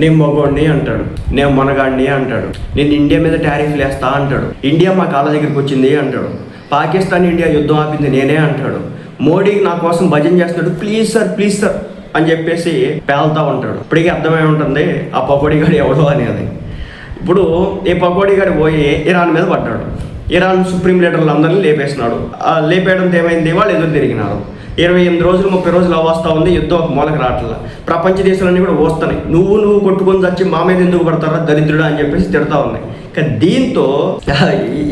నేను మగోడిని అంటాడు, నేను మనగాడిని అంటాడు, నేను ఇండియా మీద టారిఫ్లు వేస్తా అంటాడు, ఇండియా మా కాళ్ళ దగ్గరికి వచ్చింది అంటాడు, పాకిస్తాన్ ఇండియా యుద్ధం ఆపింది నేనే అంటాడు, మోడీ నా కోసం భజన చేస్తున్నాడు, ప్లీజ్ సార్ అని చెప్పేసి పేలుతూ ఉంటాడు. ఇప్పటికీ అర్థమై ఉంటుంది ఆ పకోడీ గాడు ఎవడో అనేది. ఇప్పుడు ఈ పకోడీ గాడు పోయి ఇరాన్ మీద పడ్డాడు. ఇరాన్ సుప్రీం లీడర్లు అందరినీ లేపేసినాడు. లేపేయడంతో ఏమైంది, వాళ్ళు ఎదురు తిరిగినారు. 28 రోజులు 30 రోజులు అవస్థ ఉంది, యుద్ధం ఒక మూలకి రావట్లా. ప్రపంచ దేశాలన్నీ కూడా వస్తున్నాయి, నువ్వు కొట్టుకొని వచ్చి మా మీద ఎందుకు పడతారా దరిద్రుడా అని చెప్పేసి తిడతా ఉన్నాయి. కానీ దీంతో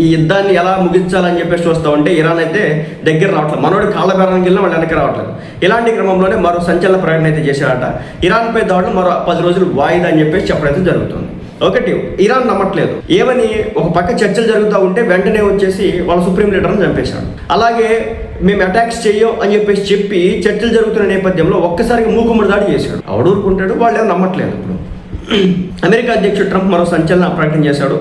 ఈ యుద్ధాన్ని ఎలా ముగించాలని చెప్పేసి చూస్తూ ఉంటే ఇరాన్ అయితే దగ్గర రావట్లేదు. మనోడి కాళ్ళ బేరానికి వెళ్ళినా వాళ్ళు వెనక్కి రావట్లేదు. ఇలాంటి క్రమంలోనే మరో సంచలన ప్రకటన అయితే చేశాడట. ఇరాన్పై దాడులు మరో 10 రోజులు వాయిదా అని చెప్పేసి చెప్పడం జరుగుతుంది. ఒకటి, ఇరాన్ నమ్మట్లేదు. ఏమని, ఒక పక్క చర్చలు జరుగుతూ ఉంటే వెంటనే వచ్చేసి వాళ్ళ సుప్రీం లీడర్ని చంపేశాడు. అలాగే మేము అటాక్స్ చెయ్యం అని చెప్పి చర్చలు జరుగుతున్న నేపథ్యంలో ఒక్కసారిగా మూకుమ్మడి దాడి చేశాడు. అవడూరుకుంటాడు, వాళ్ళు ఏమో నమ్మట్లేదు. ఇప్పుడు అమెరికా అధ్యక్షుడు ట్రంప్ మరో సంచలన ప్రకటన చేశాడు.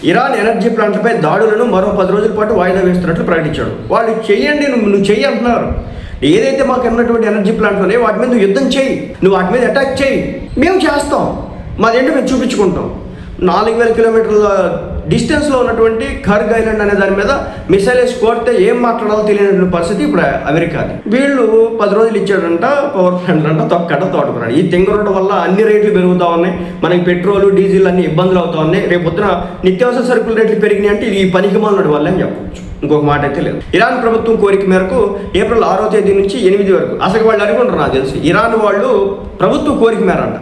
ఇరాన్ ఎనర్జీ ప్లాంట్లపై దాడులను మరో 10 రోజుల పాటు వాయిదా వేస్తున్నట్లు ప్రకటించాడు. వాళ్ళు చెయ్యండి, నువ్వు చెయ్యి అంటున్నారు. ఏదైతే మాకు ఉన్నటువంటి ఎనర్జీ ప్లాంట్లోనే వాటి మీద నువ్వు యుద్ధం చేయి, నువ్వు వాటి మీద అటాక్ చేయి, మేము చేస్తాం, మాదేంటో మేము చూపించుకుంటాం. 4000 కిలోమీటర్ల డిస్టెన్స్లో ఉన్నటువంటి ఖర్గ్ ఐలాండ్ అనే దాని మీద మిసైల్ వేసి కొడితే ఏం మాట్లాడాలో తెలియనటువంటి పరిస్థితి ఇప్పుడు అమెరికాది. వీళ్ళు 10 రోజులు ఇచ్చాడంట, పవర్ ప్లాంట్లు అంట తొక్కట తోడుకున్నాడు. ఈ తెంగరోడ్డు వల్ల అన్ని రేట్లు పెరుగుతూ ఉన్నాయి, మనకి పెట్రోల్ డీజిల్ అన్ని ఇబ్బందులు అవుతూ ఉన్నాయి. రేపు పొద్దున నిత్యావసర సరుకుల రేట్లు పెరిగినాయి అంటే ఇది ఈ పనికి మాలినోడి వల్ల అని చెప్పవచ్చు. ఇంకొక మాట అయితే లేదు. ఇరాన్ ప్రభుత్వం కోరిక మేరకు ఏప్రిల్ 6వ తేదీ నుంచి 8 వరకు, అసలు వాళ్ళు అనుకుంటారు నాకు తెలిసి, ఇరాన్ వాళ్ళు ప్రభుత్వ కోరిక మేర అంట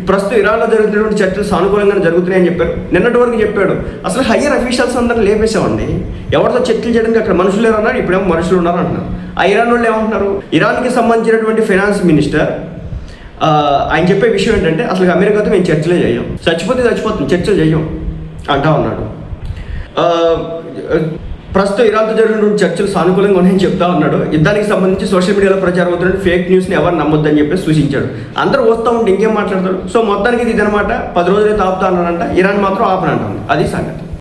ప్రస్తుతం ఇరాన్లో జరుగుతున్నటువంటి చర్చలు సానుకూలంగా జరుగుతున్నాయని చెప్పారు. నిన్నటి వరకు చెప్పాడు అసలు హయ్యర్ అఫీషియల్స్ అందరినీ లేపేసామండి, ఎవరితో చర్చలు చేయడానికి అక్కడ మనుషులు లేరు అన్నారు, ఇప్పుడేమో మనుషులు ఉన్నారు అంటున్నారు. ఆ ఇరాన్ వాళ్ళు ఏమంటున్నారు, ఇరాన్కి సంబంధించినటువంటి ఫైనాన్స్ మినిస్టర్ ఆయన చెప్పే విషయం ఏంటంటే అసలు అమెరికాతో మేము చర్చలే చేయం, చచ్చిపోతుంది చర్చలు చేయం అంటా ఉన్నాడు. ప్రస్తుతం ఇరాన్తో జరిగినటువంటి చర్చలు సానుకూలంగా ఉన్నాయని చెప్తా ఉన్నాడు. యుద్ధానికి సంబంధించి సోషల్ మీడియాలో ప్రచారం అవుతున్న ఫేక్ న్యూస్ని ఎవరు నమ్మొద్దని చెప్పి సూచించాడు. అందరూ వస్తూ ఉంటే ఇంకేం మాట్లాడతాడు. సో మొత్తానికి ఇది అనమాట, 10 రోజులైతే ఆపుతా అన్నాడంట, ఇరాన్ మాత్రం ఆపనంటుంది. అది సంగతి.